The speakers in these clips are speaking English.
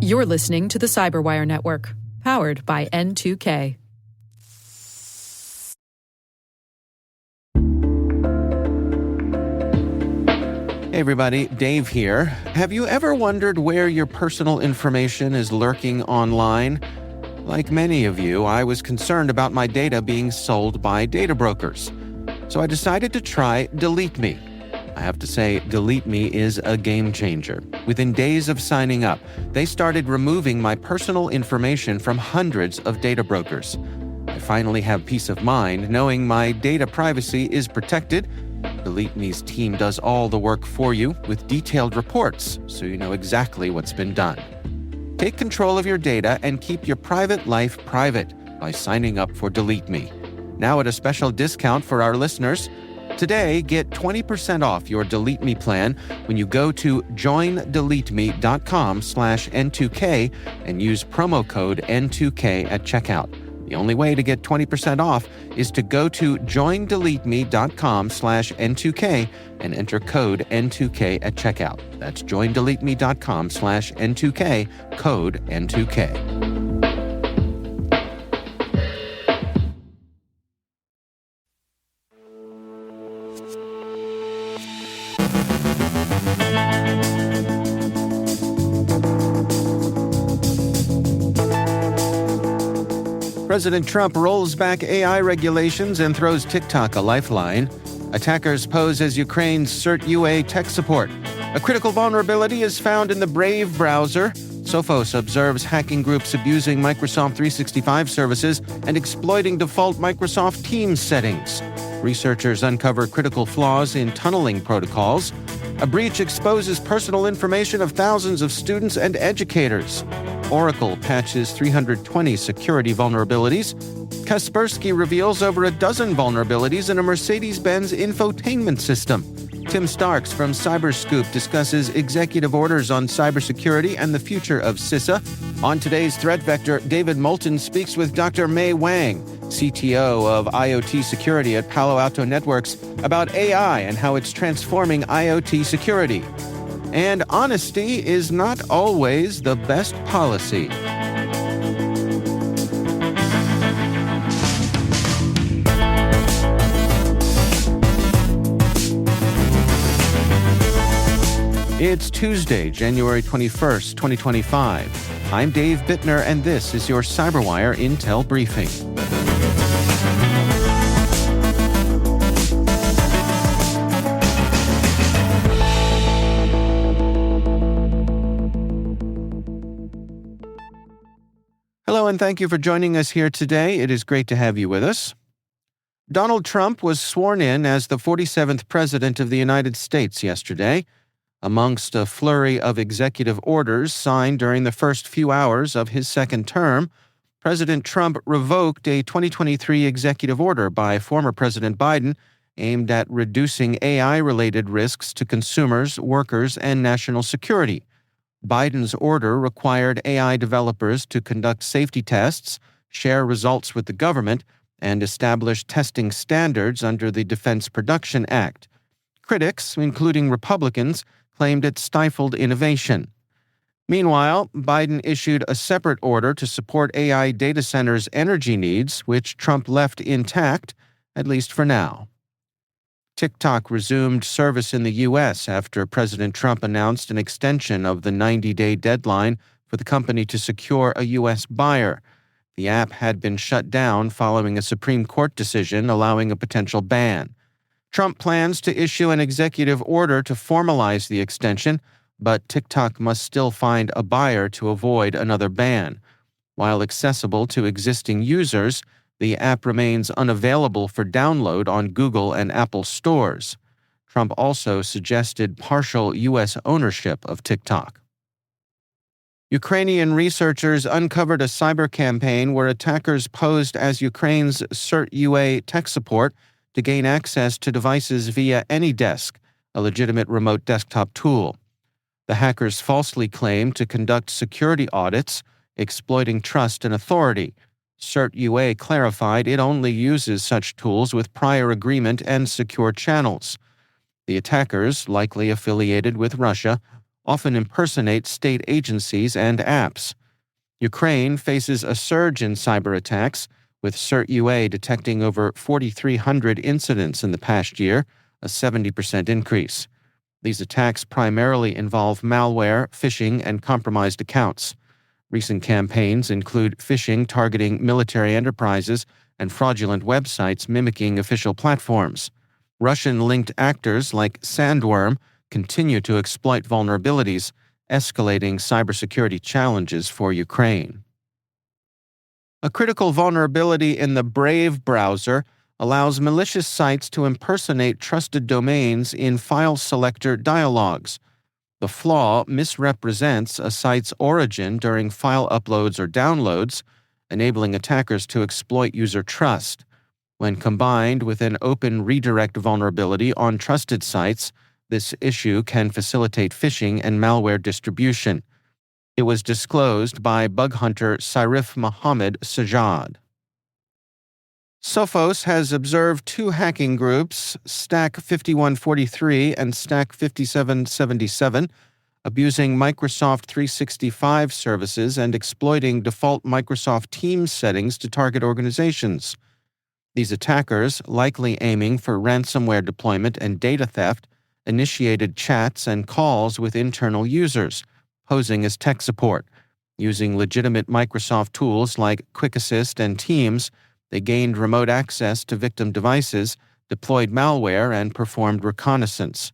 You're listening to the CyberWire Network, powered by N2K. Hey everybody, Dave here. Have you ever wondered where your personal information is lurking online? Like many of you, I was concerned about my data being sold by data brokers. So I decided to try Delete Me. I have to say, Delete Me is a game changer. Within days of signing up, they started removing my personal information from hundreds of data brokers. I finally have peace of mind knowing my data privacy is protected. Delete Me's team does all the work for you with detailed reports, so you know exactly what's been done. Take control of your data and keep your private life private by signing up for Delete Me. Now at a special discount for our listeners. Today, get 20% off your Delete Me plan when you go to joindeleteme.com/N2K and use promo code N2K at checkout. The only way to get 20% off is to go to joindeleteme.com/N2K and enter code N2K at checkout. That's joindeleteme.com/N2K, code N2K. President Trump rolls back AI regulations and throws TikTok a lifeline. Attackers pose as Ukraine's CertUA tech support. A critical vulnerability is found in the Brave browser. Sophos observes hacking groups abusing Microsoft 365 services and exploiting default Microsoft Teams settings. Researchers uncover critical flaws in tunneling protocols. A breach exposes personal information of thousands of students and educators. Oracle patches 320 security vulnerabilities. Kaspersky reveals over a dozen vulnerabilities in a Mercedes-Benz infotainment system. Tim Starks from Cyberscoop discusses executive orders on cybersecurity and the future of CISA. On today's Threat Vector, David Moulton speaks with Dr. Mei Wang, CTO of IoT Security at Palo Alto Networks, about AI and how it's transforming IoT security. And honesty is not always the best policy. It's Tuesday, January 21st, 2025. I'm Dave Bittner, and this is your CyberWire Intel Briefing. Hello, and thank you for joining us here today. It is great to have you with us. Donald Trump was sworn in as the 47th President of the United States yesterday. Amongst a flurry of executive orders signed during the first few hours of his second term, President Trump revoked a 2023 executive order by former President Biden aimed at reducing AI-related risks to consumers, workers, and national security. Biden's order required AI developers to conduct safety tests, share results with the government, and establish testing standards under the Defense Production Act. Critics, including Republicans, claimed it stifled innovation. Meanwhile, Biden issued a separate order to support AI data centers' energy needs, which Trump left intact, at least for now. TikTok resumed service in the U.S. after President Trump announced an extension of the 90-day deadline for the company to secure a U.S. buyer. The app had been shut down following a Supreme Court decision allowing a potential ban. Trump plans to issue an executive order to formalize the extension, but TikTok must still find a buyer to avoid another ban. While accessible to existing users, the app remains unavailable for download on Google and Apple stores. Trump also suggested partial U.S. ownership of TikTok. Ukrainian researchers uncovered a cyber campaign where attackers posed as Ukraine's CertUA tech support to gain access to devices via AnyDesk, a legitimate remote desktop tool. The hackers falsely claimed to conduct security audits, exploiting trust and authority. CertUA clarified it only uses such tools with prior agreement and secure channels. The attackers, likely affiliated with Russia, often impersonate state agencies and apps. Ukraine faces a surge in cyber attacks, with CERT-UA detecting over 4,300 incidents in the past year, a 70% increase. These attacks primarily involve malware, phishing, and compromised accounts. Recent campaigns include phishing targeting military enterprises and fraudulent websites mimicking official platforms. Russian-linked actors like Sandworm continue to exploit vulnerabilities, escalating cybersecurity challenges for Ukraine. A critical vulnerability in the Brave browser allows malicious sites to impersonate trusted domains in file selector dialogues. The flaw misrepresents a site's origin during file uploads or downloads, enabling attackers to exploit user trust. When combined with an open redirect vulnerability on trusted sites, this issue can facilitate phishing and malware distribution. It was disclosed by bug hunter Sarif Mohammed Sajjad. Sophos has observed two hacking groups, Stack 5143 and Stack 5777, abusing Microsoft 365 services and exploiting default Microsoft Teams settings to target organizations. These attackers, likely aiming for ransomware deployment and data theft, initiated chats and calls with internal users, posing as tech support. Using legitimate Microsoft tools like Quick Assist and Teams, they gained remote access to victim devices, deployed malware, and performed reconnaissance.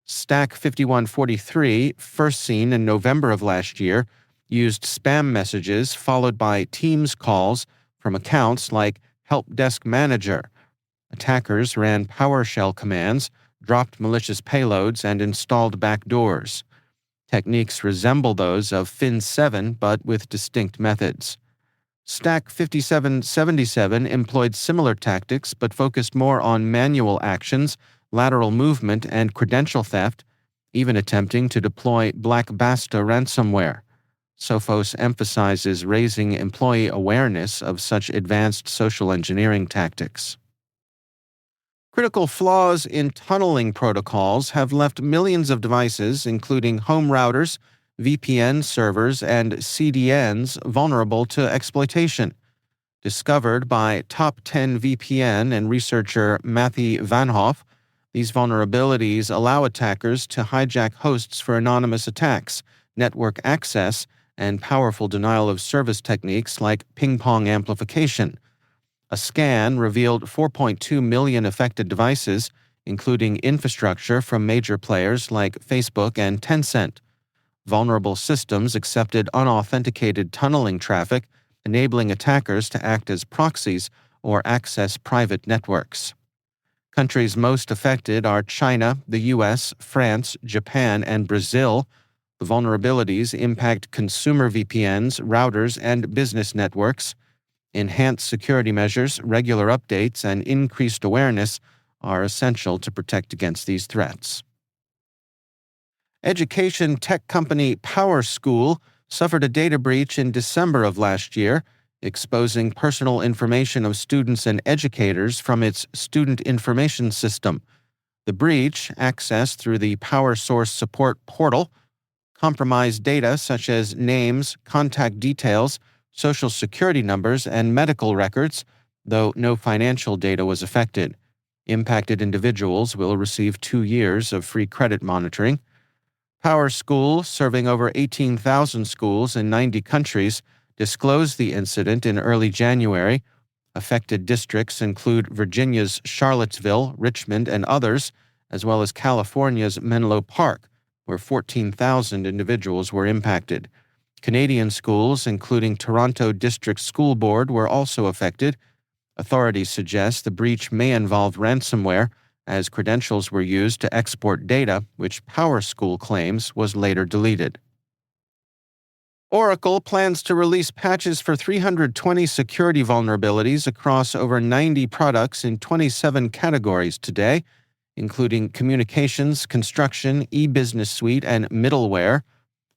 Stack 5143, first seen in November of last year, used spam messages followed by Teams calls from accounts like Help Desk Manager. Attackers ran PowerShell commands, dropped malicious payloads, and installed backdoors. Techniques resemble those of Fin7, but with distinct methods. Stack 5777 employed similar tactics but focused more on manual actions, lateral movement, and credential theft, even attempting to deploy Black Basta ransomware. Sophos emphasizes raising employee awareness of such advanced social engineering tactics. Critical flaws in tunneling protocols have left millions of devices, including home routers, VPN servers, and CDNs, vulnerable to exploitation. Discovered by Top 10 VPN and researcher Matthew Vanhoff, these vulnerabilities allow attackers to hijack hosts for anonymous attacks, network access, and powerful denial-of-service techniques like ping-pong amplification. A scan revealed 4.2 million affected devices, including infrastructure from major players like Facebook and Tencent. Vulnerable systems accepted unauthenticated tunneling traffic, enabling attackers to act as proxies or access private networks. Countries most affected are China, the US, France, Japan, and Brazil. The vulnerabilities impact consumer VPNs, routers, and business networks. Enhanced security measures, regular updates, and increased awareness are essential to protect against these threats. Education tech company PowerSchool suffered a data breach in December of last year, exposing personal information of students and educators from its student information system. The breach, accessed through the PowerSource support portal, compromised data such as names, contact details, social security numbers, and medical records, though no financial data was affected. Impacted individuals will receive 2 years of free credit monitoring. PowerSchool, serving over 18,000 schools in 90 countries, disclosed the incident in early January. Affected districts include Virginia's Charlottesville, Richmond, and others, as well as California's Menlo Park, where 14,000 individuals were impacted. Canadian schools, including Toronto District School Board, were also affected. Authorities suggest the breach may involve ransomware, as credentials were used to export data, which PowerSchool claims was later deleted. Oracle plans to release patches for 320 security vulnerabilities across over 90 products in 27 categories today, including communications, construction, e-business suite, and middleware.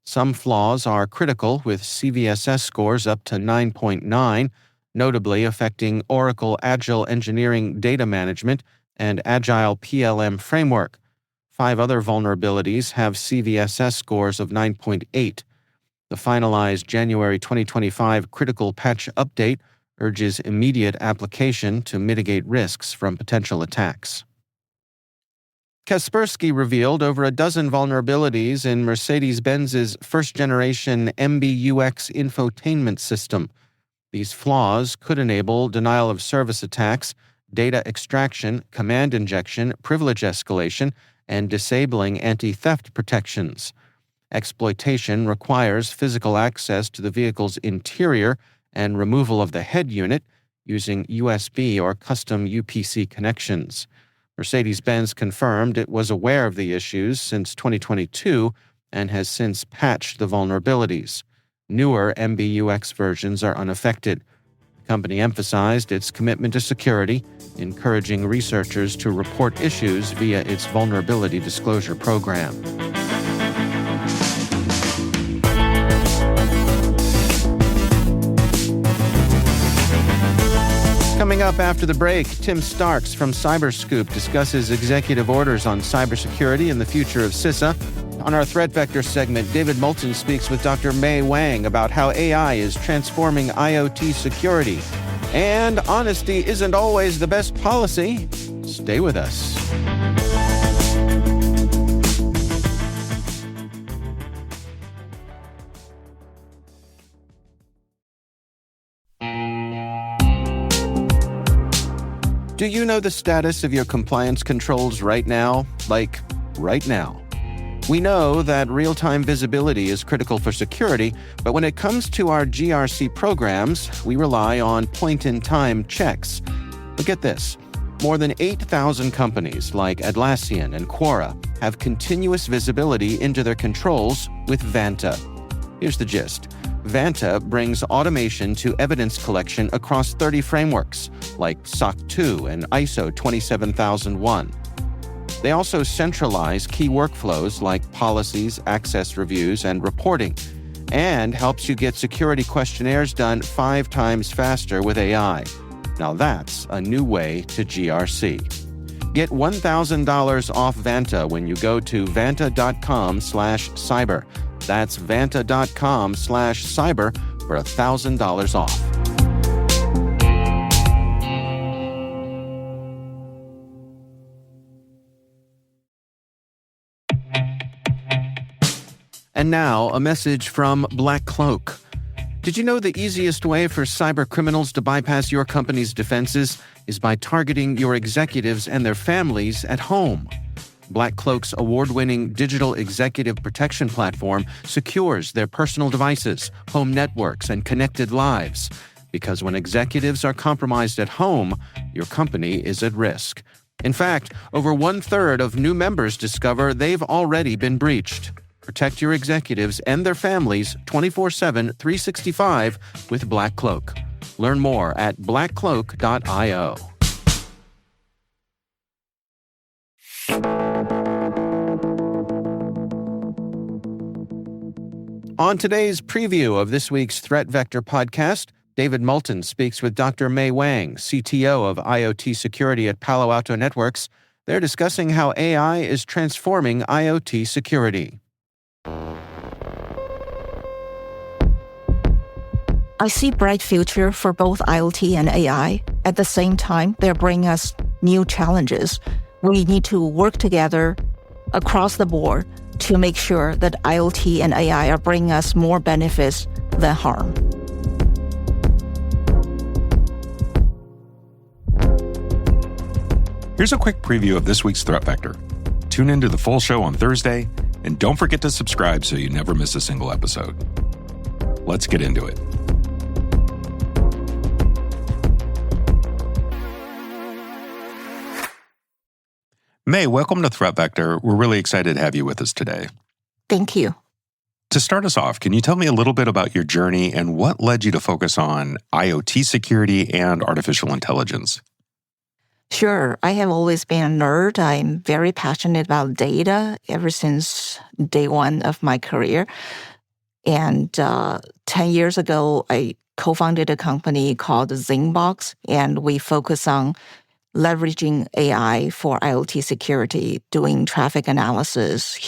Some flaws are critical, with CVSS scores up to 9.9, notably affecting Oracle Agile Engineering Data Management and Agile PLM Framework. 5 other vulnerabilities have CVSS scores of 9.8. The finalized January 2025 critical patch update urges immediate application to mitigate risks from potential attacks. Kaspersky revealed over a dozen vulnerabilities in Mercedes-Benz's first-generation MBUX infotainment system. These flaws could enable denial-of-service attacks, data extraction, command injection, privilege escalation, and disabling anti-theft protections. Exploitation requires physical access to the vehicle's interior and removal of the head unit using USB or custom UPC connections. Mercedes-Benz confirmed it was aware of the issues since 2022 and has since patched the vulnerabilities. Newer MBUX versions are unaffected. The company emphasized its commitment to security, encouraging researchers to report issues via its vulnerability disclosure program. Coming up after the break, Tim Starks from Cyberscoop discusses executive orders on cybersecurity and the future of CISA. On our Threat Vector segment, David Moulton speaks with Dr. Mei Wang about how AI is transforming IoT security. And honesty isn't always the best policy. Stay with us. Do you know the status of your compliance controls right now? Like, right now. We know that real-time visibility is critical for security, but when it comes to our GRC programs, we rely on point-in-time checks. But get this. More than 8,000 companies like Atlassian and Quora have continuous visibility into their controls with Vanta. Here's the gist. Vanta brings automation to evidence collection across 30 frameworks, like SOC 2 and ISO 27001. They also centralize key workflows like policies, access reviews, and reporting, and helps you get security questionnaires done 5 times faster with AI. Now that's a new way to GRC. Get $1,000 off Vanta when you go to vanta.com/cyber. That's vanta.com/cyber for $1,000 off. And now, a message from Black Cloak. Did you know the easiest way for cyber criminals to bypass your company's defenses is by targeting your executives and their families at home? Black Cloak's award-winning digital executive protection platform secures their personal devices, home networks, and connected lives. Because when executives are compromised at home, your company is at risk. In fact, over 1/3 of new members discover they've already been breached. Protect your executives and their families 24/7, 365 with Black Cloak. Learn more at blackcloak.io. On today's preview of this week's Threat Vector podcast, David Moulton speaks with Dr. Mei Wang, CTO of IoT Security at Palo Alto Networks. They're discussing how AI is transforming IoT security. I see bright future for both IoT and AI. At the same time, they're bringing us new challenges. We need to work together across the board to make sure that IoT and AI are bringing us more benefits than harm. Here's a quick preview of this week's Threat Vector. Tune into the full show on Thursday, and don't forget to subscribe so you never miss a single episode. Let's get into it. Mei, welcome to Threat Vector. We're really excited to have you with us today. Thank you. To start us off, can you tell me a little bit about your journey and what led you to focus on IoT security and artificial intelligence? Sure. I have always been a nerd. I'm very passionate about data ever since day one of my career. And 10 years ago, I co-founded a company called Zingbox, and we focus on leveraging AI for IoT security, doing traffic analysis,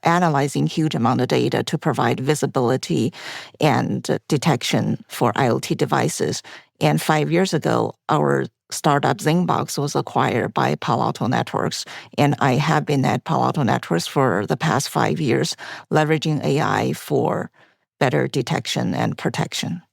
analyzing huge amount of data to provide visibility and detection for IoT devices. And 5 years ago, our startup Zingbox was acquired by Palo Alto Networks. And I have been at Palo Alto Networks for the past 5 years, leveraging AI for better detection and protection.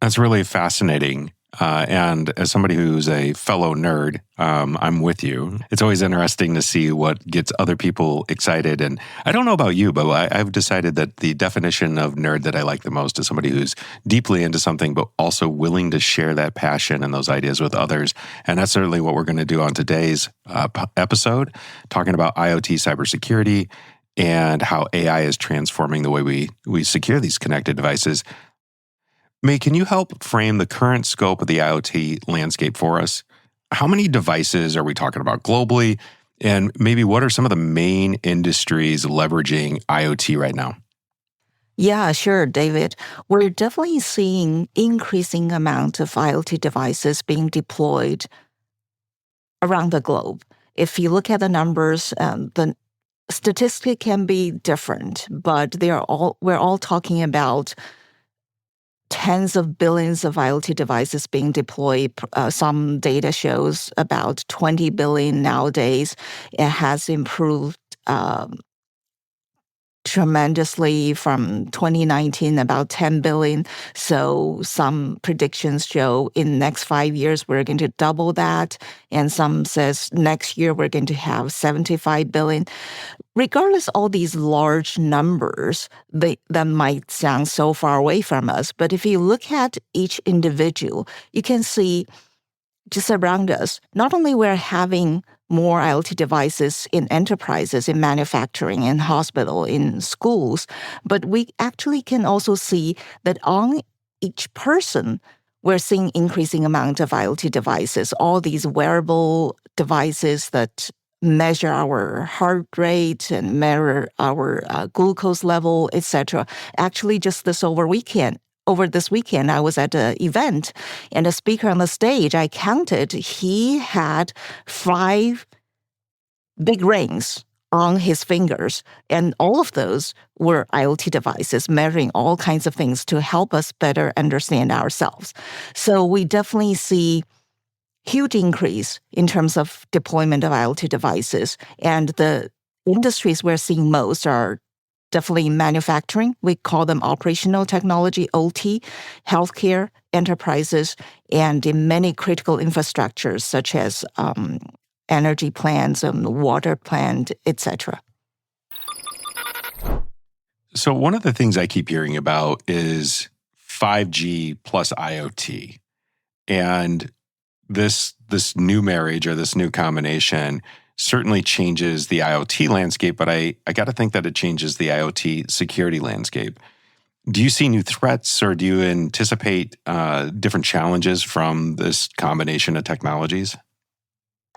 That's really fascinating. And as somebody who's a fellow nerd, I'm with you. It's always interesting to see what gets other people excited. And I don't know about you, but I've decided that the definition of nerd that I like the most is somebody who's deeply into something, but also willing to share that passion and those ideas with others. And that's certainly what we're going to do on today's episode, talking about IoT cybersecurity and how AI is transforming the way we secure these connected devices. May, can you help frame the current scope of the IoT landscape for us? How many devices are we talking about globally? And maybe what are some of the main industries leveraging IoT right now? Yeah, sure, David. We're definitely seeing increasing amount of IoT devices being deployed around the globe. If you look at the numbers, the statistic can be different, but we're all talking about tens of billions of IoT devices being deployed. Some data shows about 20 billion nowadays. It has improved tremendously from 2019, about 10 billion. So some predictions show in the next 5 years, we're going to double that. And some says next year, we're going to have 75 billion. Regardless of all these large numbers, that might sound so far away from us. But if you look at each individual, you can see just around us, not only we're having more IoT devices in enterprises, in manufacturing, in hospital, in schools, but we actually can also see that on each person, we're seeing increasing amount of IoT devices, all these wearable devices that measure our heart rate and measure our glucose level, etc. Actually, just over this weekend, I was at an event, and the speaker on the stage, I counted, he had 5 big rings on his fingers, and all of those were IoT devices measuring all kinds of things to help us better understand ourselves. So we definitely see huge increase in terms of deployment of IoT devices, and the industries we're seeing most are definitely manufacturing. We call them operational technology, OT, healthcare, enterprises, and in many critical infrastructures such as energy plants, water plant, etc. So one of the things I keep hearing about is 5G plus IoT. And this new marriage or this new combination certainly changes the IoT landscape, but I got to think that it changes the IoT security landscape. Do you see new threats, or do you anticipate different challenges from this combination of technologies?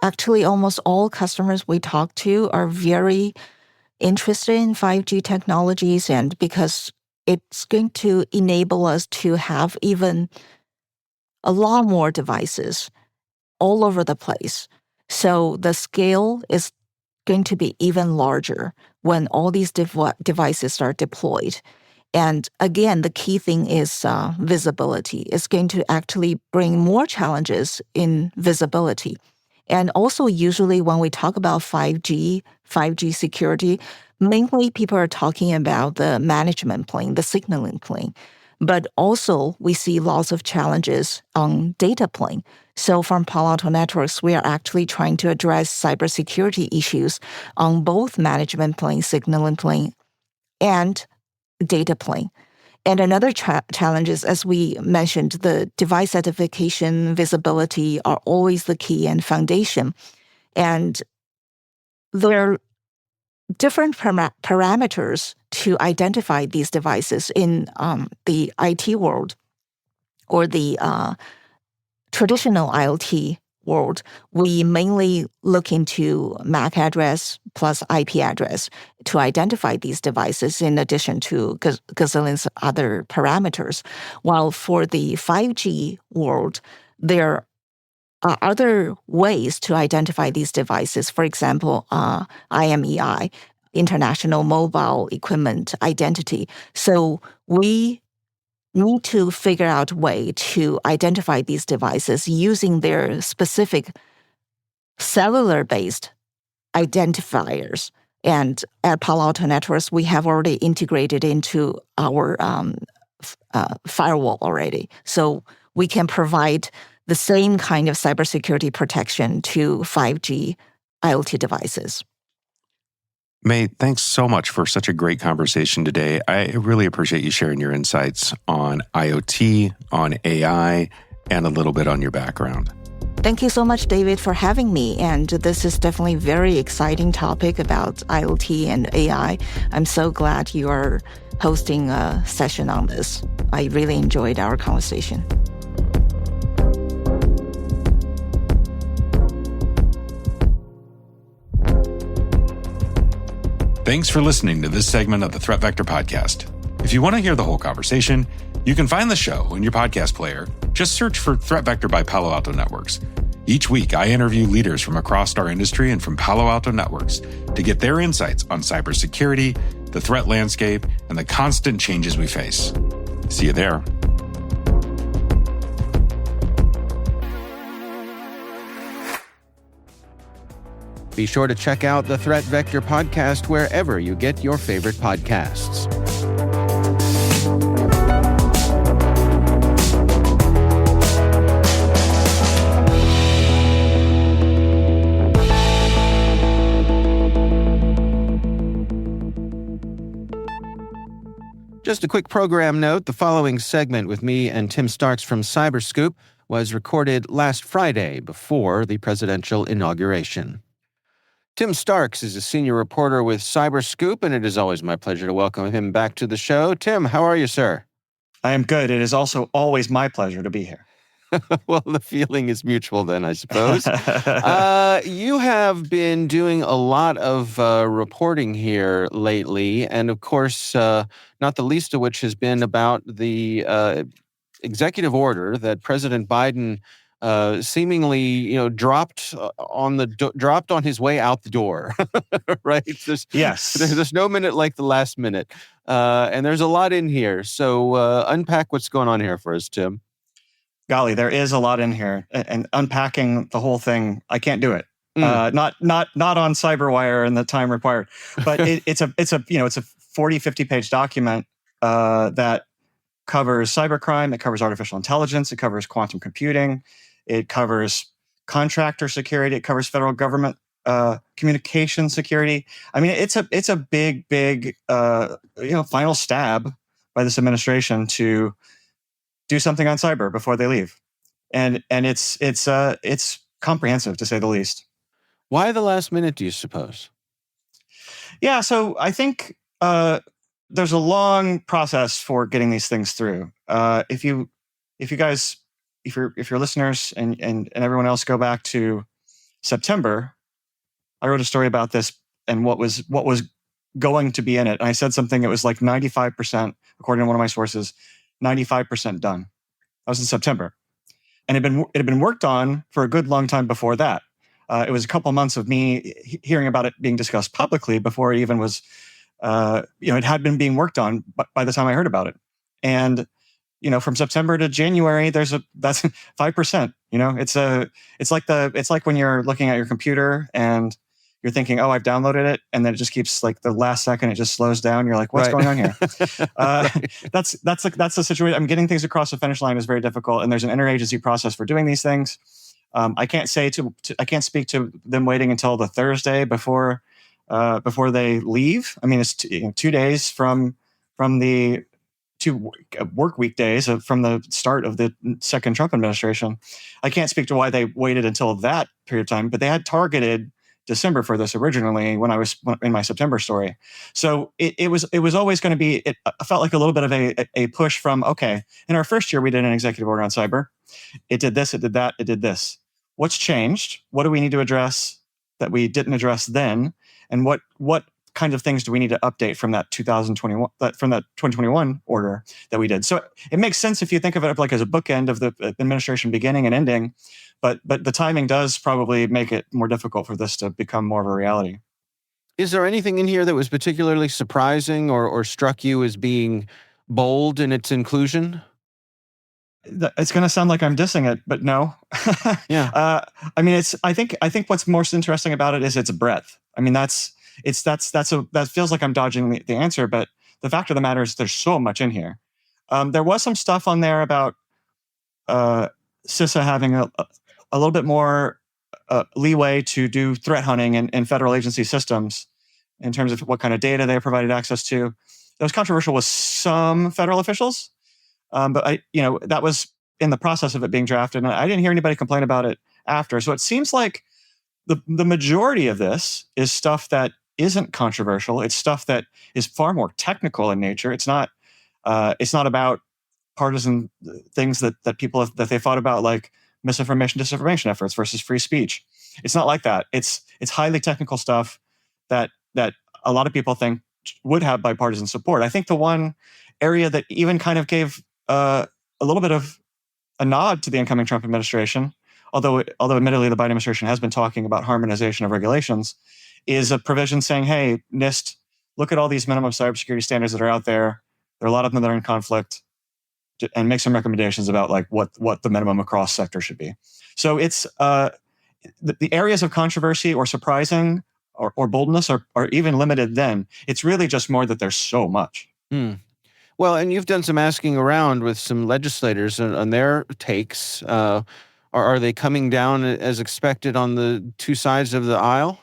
Actually, almost all customers we talk to are very interested in 5G technologies, and because it's going to enable us to have even a lot more devices all over the place. So the scale is going to be even larger when all these devices are deployed. And again, the key thing is visibility. It's going to actually bring more challenges in visibility. And also, usually when we talk about 5G security, mainly people are talking about the management plane, the signaling plane. But also, we see lots of challenges on data plane. So from Palo Alto Networks, we are actually trying to address cybersecurity issues on both management plane, signaling plane, and data plane. And another challenge is, as we mentioned, the device identification, visibility are always the key and foundation. And there are different parameters to identify these devices in the IT world or the traditional IoT world. We mainly look into MAC address plus IP address to identify these devices in addition to gazillions other parameters. While for the 5G world, there other ways to identify these devices. For example, IMEI, International Mobile Equipment Identity. So we need to figure out a way to identify these devices using their specific cellular-based identifiers. And at Palo Alto Networks, we have already integrated into our firewall already. So we can provide the same kind of cybersecurity protection to 5G IoT devices. May, thanks so much for such a great conversation today. I really appreciate you sharing your insights on IoT, on AI, and a little bit on your background. Thank you so much, David, for having me. And this is definitely a very exciting topic about IoT and AI. I'm so glad you are hosting a session on this. I really enjoyed our conversation. Thanks for listening to this segment of the Threat Vector Podcast. If you want to hear the whole conversation, you can find the show in your podcast player. Just search for Threat Vector by Palo Alto Networks. Each week, I interview leaders from across our industry and from Palo Alto Networks to get their insights on cybersecurity, the threat landscape, and the constant changes we face. See you there. Be sure to check out the Threat Vector podcast wherever you get your favorite podcasts. Just a quick program note, the following segment with me and Tim Starks from Cyberscoop was recorded last Friday before the presidential inauguration. Tim Starks is a senior reporter with Cyberscoop, and it is always my pleasure to welcome him back to the show. Tim, how are you, sir? I am good. It is also always my pleasure to be here. Well, the feeling is mutual then, I suppose. You have been doing a lot of reporting here lately, and of course, not the least of which has been about the executive order that President Biden seemingly, dropped on his way out the door, right? Yes. There's no minute like the last minute, and there's a lot in here. So unpack what's going on here for us, Tim. Golly, there is a lot in here, and unpacking the whole thing, I can't do it. Not on CyberWire and the time required, but it's a 40, 50 page document that covers cybercrime. It covers artificial intelligence. It covers quantum computing. It covers contractor security. It covers federal government communication security. I mean, it's a big final stab by this administration to do something on cyber before they leave, and it's comprehensive to say the least. Why the last minute, do you suppose? Yeah, so I think there's a long process for getting these things through. If your listeners and everyone else go back to September, I wrote a story about this and what was going to be in it. And I said something. It was like 95%, according to one of my sources, 95% done. That was in September, and it had been worked on for a good long time before that. It was a couple months of me hearing about it being discussed publicly before it even was. It had been being worked on by the time I heard about it. And, from September to January, that's 5%. It's like when you're looking at your computer and you're thinking, oh, I've downloaded it. And then it just keeps like the last second, it just slows down. You're like, what's going on here? That's the situation. I'm getting things across the finish line is very difficult. And there's an interagency process for doing these things. I can't speak to them waiting until the Thursday before they leave. I mean, it's 2 days from the 2 work weekdays from the start of the second Trump administration. I can't speak to why they waited until that period of time, but they had targeted December for this originally when I was in my September story. So it was always going to be. It felt like a little bit of a push from, okay, in our first year we did an executive order on cyber. It did this, it did that, it did this. What's changed? What do we need to address that we didn't address then? And what kinds of things do we need to update from that 2021 order that we did? So it makes sense if you think of it like as a bookend of the administration beginning and ending, but the timing does probably make it more difficult for this to become more of a reality. Is there anything in here that was particularly surprising or struck you as being bold in its inclusion? It's going to sound like I'm dissing it, but no. Yeah. I mean, I think what's most interesting about it is its breadth. I mean, that feels like I'm dodging the answer, but the fact of the matter is there's so much in here. There was some stuff on there about CISA having a little bit more leeway to do threat hunting in federal agency systems in terms of what kind of data they provided access to. That was controversial with some federal officials. But that was in the process of it being drafted, and I didn't hear anybody complain about it after. So it seems like the majority of this is stuff that isn't controversial. It's stuff that is far more technical in nature. It's not about partisan things that people that they thought about, like misinformation, disinformation efforts versus free speech. It's not like that. It's highly technical stuff that a lot of people think would have bipartisan support. I think the one area that even kind of gave a little bit of a nod to the incoming Trump administration, although admittedly the Biden administration has been talking about harmonization of regulations, is a provision saying, hey, NIST, look at all these minimum cybersecurity standards that are out there. There are a lot of them that are in conflict, and make some recommendations about like what the minimum across sector should be. So it's the areas of controversy or surprising or boldness are even limited then. It's really just more that there's so much. Well, and you've done some asking around with some legislators on their takes. Are they coming down as expected on the two sides of the aisle?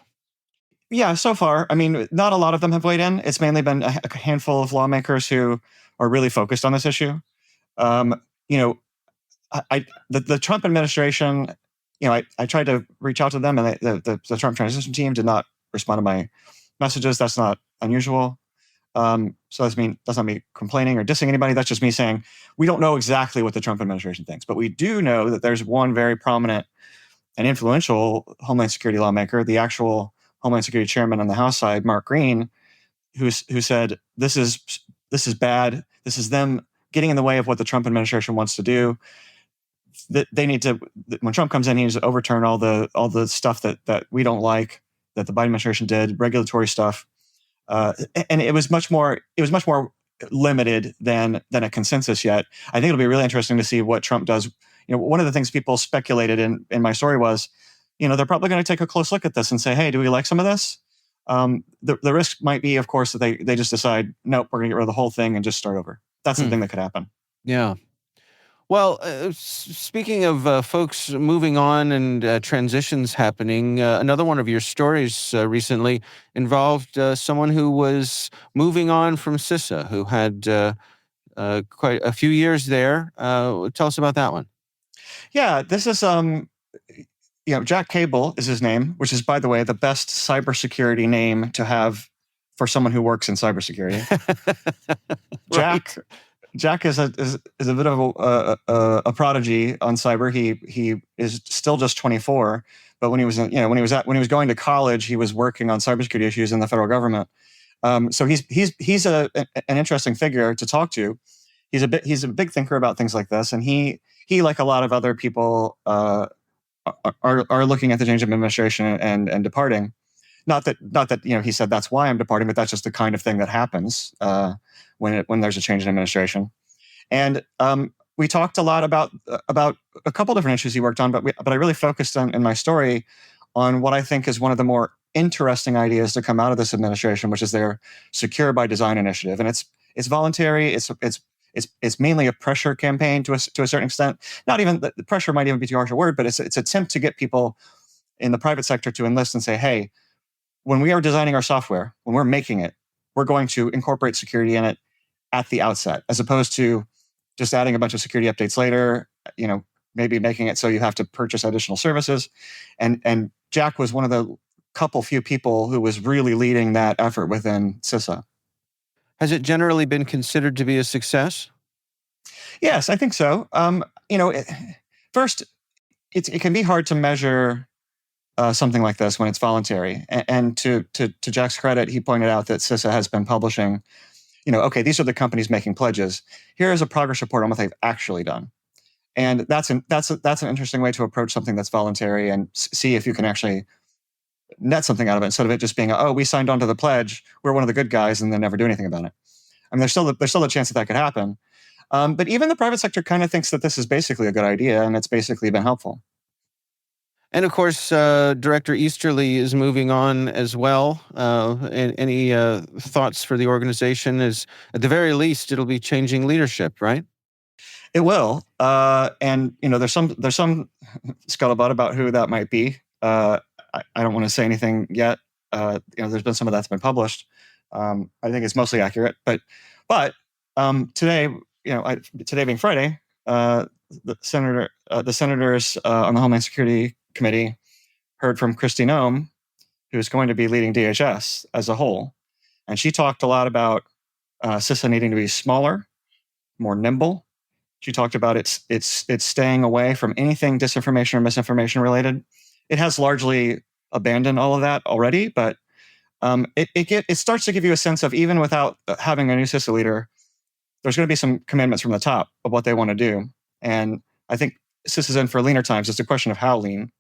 Yeah, so far. I mean, not a lot of them have weighed in. It's mainly been a handful of lawmakers who are really focused on this issue. The Trump administration, I tried to reach out to them, and the Trump transition team did not respond to my messages. That's not unusual. So that's not me complaining or dissing anybody. That's just me saying we don't know exactly what the Trump administration thinks, but we do know that there's one very prominent and influential Homeland Security lawmaker, the actual Homeland Security chairman on the House side, Mark Green, who said this is bad. This is them getting in the way of what the Trump administration wants to do. That they need to, when Trump comes in, he needs to overturn all the stuff that we don't like, that the Biden administration did, regulatory stuff. And it was much more limited than a consensus yet. I think it'll be really interesting to see what Trump does. One of the things people speculated in my story was, they're probably going to take a close look at this and say, hey, do we like some of this? The risk might be, of course, that they just decide, nope, we're going to get rid of the whole thing and just start over. That's the thing that could happen. Yeah. Well, speaking of folks moving on and transitions happening, another one of your stories recently involved someone who was moving on from CISA, who had quite a few years there. Tell us about that one. Yeah, this is Jack Cable is his name, which is, by the way, the best cybersecurity name to have for someone who works in cybersecurity. Right. Jack is a bit of a prodigy on cyber. He is still just 24, but when he was going to college, he was working on cybersecurity issues in the federal government. So he's an interesting figure to talk to. He's a big thinker about things like this, and he like a lot of other people are looking at the change of administration and departing. Not that he said that's why I'm departing, but that's just the kind of thing that happens when there's a change in administration. And we talked a lot about a couple different issues he worked on, but I really focused in my story on what I think is one of the more interesting ideas to come out of this administration, which is their Secure by Design initiative. And it's voluntary. It's mainly a pressure campaign to a certain extent. Not even the pressure might even be too harsh a word, but it's attempt to get people in the private sector to enlist and say, hey, when we are designing our software, when we're making it, we're going to incorporate security in it at the outset, as opposed to just adding a bunch of security updates later, maybe making it so you have to purchase additional services. And Jack was one of the few people who was really leading that effort within CISA. Has it generally been considered to be a success? Yes, I think so. First, it can be hard to measure something like this when it's voluntary. And to Jack's credit, he pointed out that CISA has been publishing, okay, these are the companies making pledges. Here is a progress report on what they've actually done. And that's an interesting way to approach something that's voluntary and see if you can actually net something out of it instead of it just being, oh, we signed on to the pledge, we're one of the good guys, and then never do anything about it. I mean, there's still a chance that could happen. But even the private sector kind of thinks that this is basically a good idea, and it's basically been helpful. And of course, Director Easterly is moving on as well. Any thoughts for the organization? Is at the very least, it'll be changing leadership, right? It will, and there's some scuttlebutt about who that might be. I don't want to say anything yet. There's been some of that's been published. I think it's mostly accurate, but today, today being Friday, the senators on the Homeland Security Committee heard from Kristi Noem, who's going to be leading DHS as a whole, and she talked a lot about CISA needing to be smaller, more nimble. She talked about it's staying away from anything disinformation or misinformation related. It has largely abandoned all of that already, but it starts to give you a sense of, even without having a new CISA leader, there's going to be some commandments from the top of what they want to do. And I think CISA's in for leaner times. It's a question of how lean.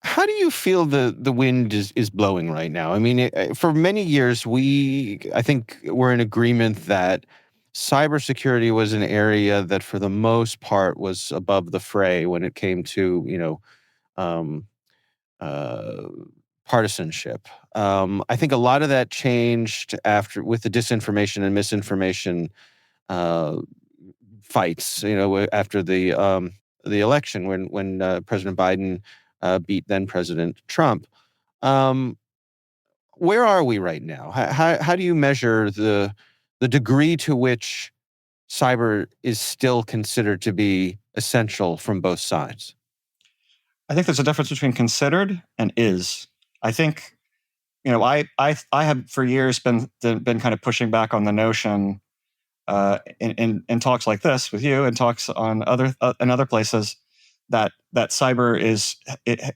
How do you feel the wind is blowing right now? I mean, for many years, I think we're in agreement that cybersecurity was an area that, for the most part, was above the fray when it came to, partisanship. I think a lot of that changed with the disinformation and misinformation fights. After the election, when President Biden beat then President Trump. Where are we right now? How do you measure the degree to which cyber is still considered to be essential from both sides? I think there's a difference between considered and is. I think, I have for years been kind of pushing back on the notion in talks like this with you and talks on other places that cyber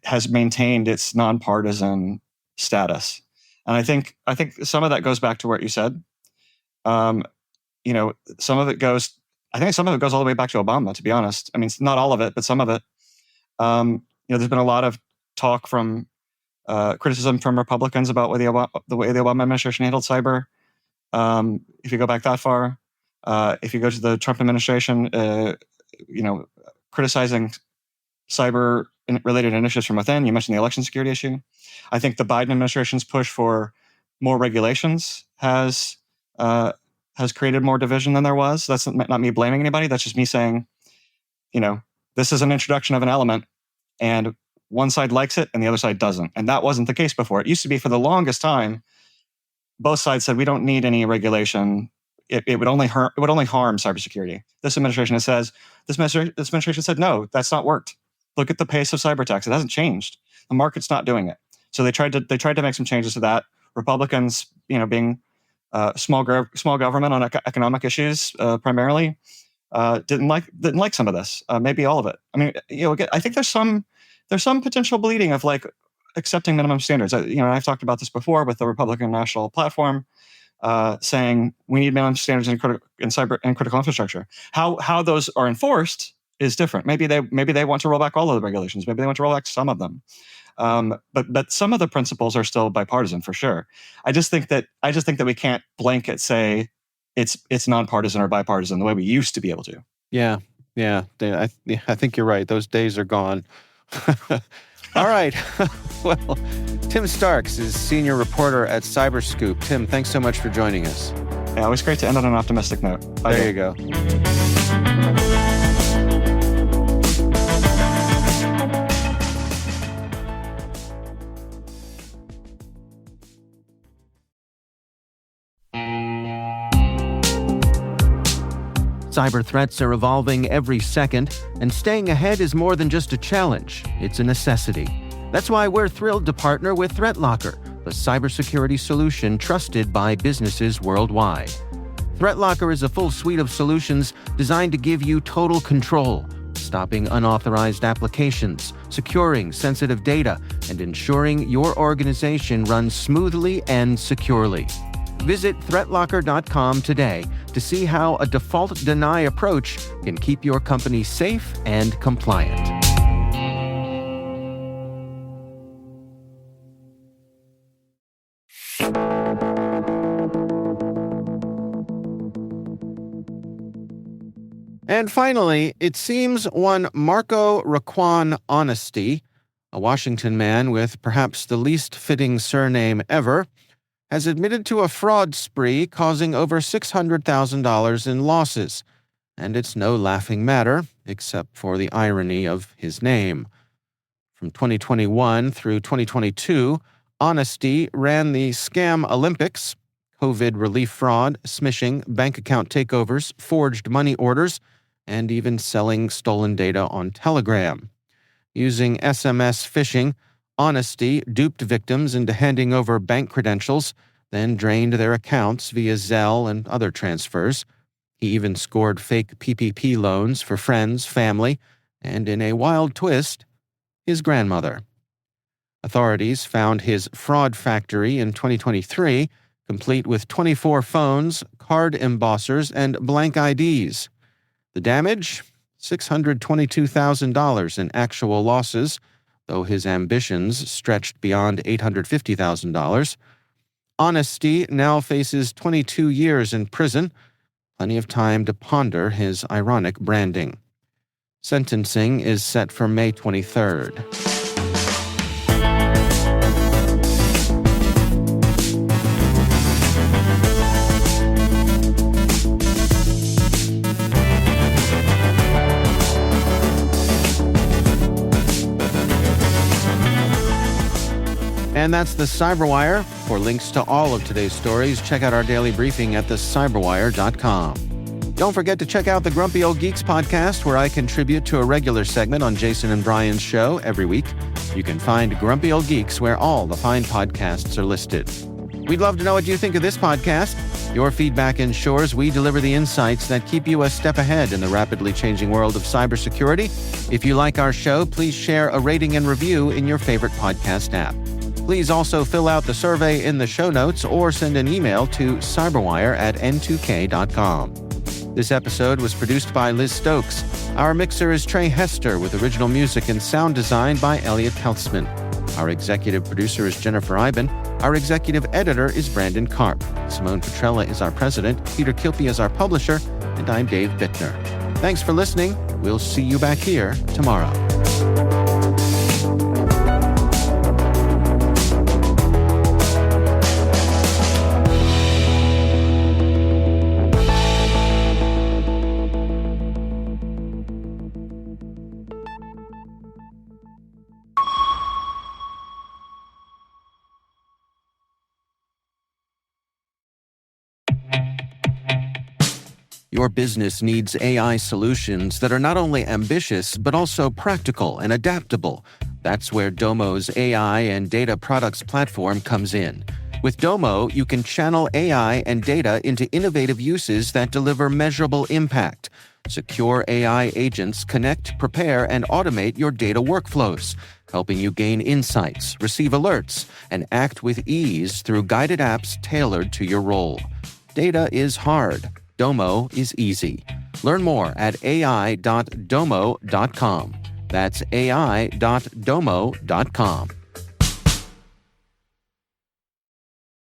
has maintained its nonpartisan status. And I think some of that goes back to what you said. Some of it goes all the way back to Obama, to be honest. I mean, not all of it, but some of it. There's been a lot of talk from criticism from Republicans about the way the Obama administration handled cyber. If you go back that far, if you go to the Trump administration, criticizing cyber-related initiatives from within. You mentioned the election security issue. I think the Biden administration's push for more regulations has created more division than there was. That's not me blaming anybody. That's just me saying, this is an introduction of an element, and one side likes it and the other side doesn't. And that wasn't the case before. It used to be, for the longest time, both sides said we don't need any regulation. It would only harm cybersecurity. This administration said no, that's not worked. Look at the pace of cyber attacks. It hasn't changed. The market's not doing it. So they tried to make some changes to that. Republicans, being small government on economic issues primarily, didn't like some of this. Maybe all of it. I mean, I think there's some potential bleeding of like accepting minimum standards. I've talked about this before with the Republican National Platform, saying we need minimum standards in cyber and critical infrastructure. How those are enforced is different. Maybe they want to roll back all of the regulations. Maybe they want to roll back some of them. But some of the principles are still bipartisan for sure. I just think that we can't blanket say it's nonpartisan or bipartisan the way we used to be able to. Yeah. I think you're right. Those days are gone. All right. Well, Tim Starks is senior reporter at CyberScoop. Tim, thanks so much for joining us. Yeah, always great to end on an optimistic note. Bye. There you go. Cyber threats are evolving every second, and staying ahead is more than just a challenge, it's a necessity. That's why we're thrilled to partner with ThreatLocker, the cybersecurity solution trusted by businesses worldwide. ThreatLocker is a full suite of solutions designed to give you total control, stopping unauthorized applications, securing sensitive data, and ensuring your organization runs smoothly and securely. Visit threatlocker.com today to see how a default deny approach can keep your company safe and compliant. And finally, it seems one Marco Raquan Honesty, a Washington man with perhaps the least fitting surname ever, has admitted to a fraud spree causing over $600,000 in losses. And it's no laughing matter, except for the irony of his name. From 2021 through 2022, Honesty ran the Scam Olympics, COVID relief fraud, smishing, bank account takeovers, forged money orders, and even selling stolen data on Telegram. Using SMS phishing, Honesty duped victims into handing over bank credentials, then drained their accounts via Zelle and other transfers. He even scored fake PPP loans for friends, family, and in a wild twist, his grandmother. Authorities found his fraud factory in 2023, complete with 24 phones, card embossers, and blank IDs. The damage? $622,000 in actual losses, though his ambitions stretched beyond $850,000. Honesty now faces 22 years in prison, plenty of time to ponder his ironic branding. Sentencing is set for May 23rd. And that's the CyberWire. For links to all of today's stories, check out our daily briefing at thecyberwire.com. Don't forget to check out the Grumpy Old Geeks podcast, where I contribute to a regular segment on Jason and Brian's show every week. You can find Grumpy Old Geeks where all the fine podcasts are listed. We'd love to know what you think of this podcast. Your feedback ensures we deliver the insights that keep you a step ahead in the rapidly changing world of cybersecurity. If you like our show, please share a rating and review in your favorite podcast app. Please also fill out the survey in the show notes or send an email to cyberwire@n2k.com. This episode was produced by Liz Stokes. Our mixer is Trey Hester, with original music and sound design by Elliot Peltzman. Our executive producer is Jennifer Eiben. Our executive editor is Brandon Karp. Simone Petrella is our president, Peter Kilpie is our publisher, and I'm Dave Bittner. Thanks for listening. We'll see you back here tomorrow. Your business needs AI solutions that are not only ambitious, but also practical and adaptable. That's where Domo's AI and data products platform comes in. With Domo, you can channel AI and data into innovative uses that deliver measurable impact. Secure AI agents connect, prepare, and automate your data workflows, helping you gain insights, receive alerts, and act with ease through guided apps tailored to your role. Data is hard. Domo is easy. Learn more at ai.domo.com. That's ai.domo.com.